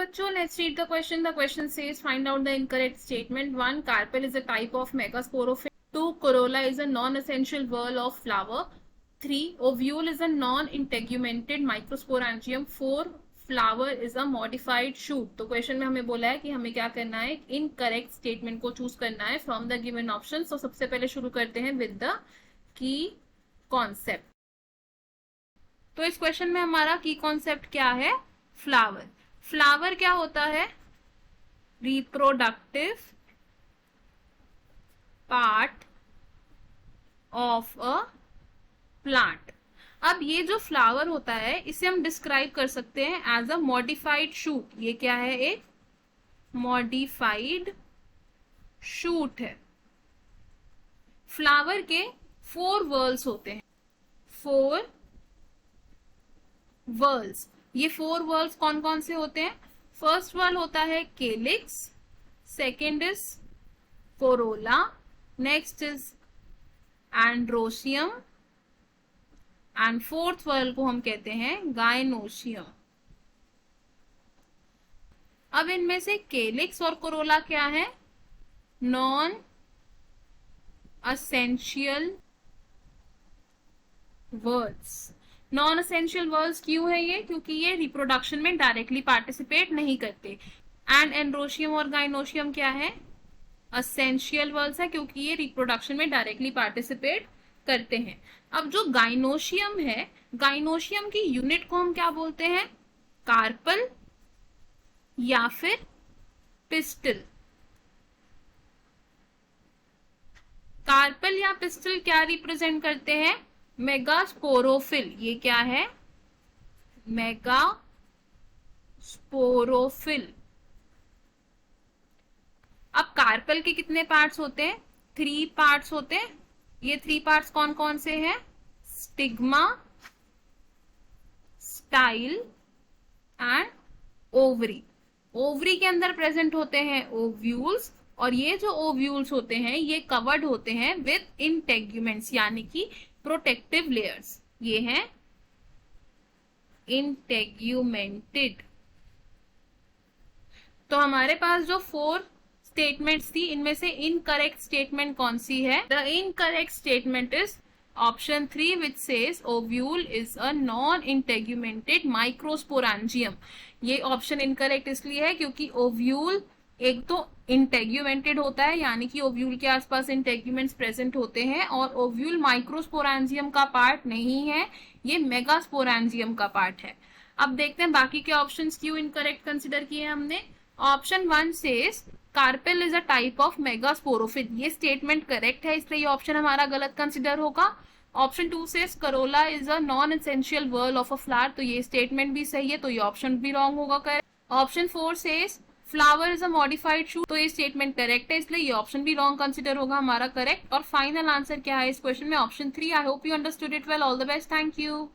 बच्चों, let's read the question. The question says, find out the incorrect statement. 1. Carpel is a type of megasporophyll. 2. Corolla is a non-essential whorl of flower. 3. Ovule is a non-integumented microsporangium. 4. Flower is a modified shoot. तो question में हमें बोला है कि हमें क्या करना है, इनकरेक्ट स्टेटमेंट को चूज करना है फ्रॉम द गिवन ऑप्शन. तो सबसे पहले शुरू करते हैं विद द की कॉन्सेप्ट. तो इस क्वेश्चन में हमारा की कॉन्सेप्ट क्या है? फ्लावर. फ्लावर क्या होता है? Reproductive part of a plant. अब ये जो फ्लावर होता है इसे हम डिस्क्राइब कर सकते हैं एज अ मॉडिफाइड शूट. ये क्या है? एक मॉडिफाइड शूट है. फ्लावर के 4 वर्ल्स होते हैं. 4 वर्ल्स. ये 4 वर्ल्स कौन कौन से होते हैं? फर्स्ट वर्ल होता है calyx, second is corolla, next is androecium and fourth whorl को हम कहते हैं गायनोशियम. अब इनमें से केलिक्स और कोरोला क्या है? Non essential words. Non essential words क्यों है ये? क्योंकि ये रिप्रोडक्शन में डायरेक्टली पार्टिसिपेट नहीं करते. एंड एंड्रोशियम और गाइनोशियम क्या है? एसेंशियल वर्ड्स है क्योंकि ये रिप्रोडक्शन में डायरेक्टली पार्टिसिपेट करते हैं. अब जो गाइनोशियम है, गाइनोशियम की यूनिट को हम क्या बोलते हैं? कार्पल या फिर पिस्टल. कार्पल या पिस्टल क्या रिप्रेजेंट करते हैं? मेगास्पोरोफिल. ये क्या है? मेगास्पोरोफिल. अब कार्पल के कितने पार्ट्स होते हैं? 3 पार्ट्स होते हैं. ये 3 पार्ट्स कौन कौन से हैं? Stigma, style and ovary. Ovary के अंदर प्रेजेंट होते हैं ओव्यूल्स, और ये जो ओव्यूल्स होते हैं ये कवर्ड होते हैं विद इंटेग्यूमेंट्स यानी कि प्रोटेक्टिव लेयर्स. ये हैं इंटेग्यूमेंटेड. तो हमारे पास जो 4 स्टेटमेंट्स थी इनमें से इनकरेक्ट स्टेटमेंट कौन सी है? The incorrect statement is option 3 which says ovule is a non integumented microsporangium. ये ऑप्शन इनकरेक्ट इसलिए है क्योंकि ओव्यूल एक तो इंटेग्यूमेंटेड होता है यानी कि ओव्यूल के आसपास इंटेग्यूमेंट्स प्रेजेंट होते हैं, और ओव्यूल माइक्रोस्पोरांजियम का पार्ट नहीं है, ये मेगास्पोरांजियम का पार्ट है. अब देखते हैं बाकी के ऑप्शंस क्यों इनकरेक्ट कंसिडर किए हमने. Option 1 says carpel is a type of megasporophyll. ये स्टेटमेंट करेक्ट है इसलिए ये ऑप्शन हमारा गलत कंसिडर होगा. Option 2 says corolla is a non essential whorl of a flower. तो ये स्टेटमेंट भी सही है तो ये ऑप्शन भी रॉन्ग होगा correct. Option 4 says flower is a modified shoot. तो ये स्टेटमेंट करेक्ट है इसलिए ये ऑप्शन भी रॉन्ग कंसिडर होगा हमारा करेक्ट. और फाइनल आंसर क्या है इस क्वेश्चन में? Option 3. I hope you understood it well. All the best. Thank you.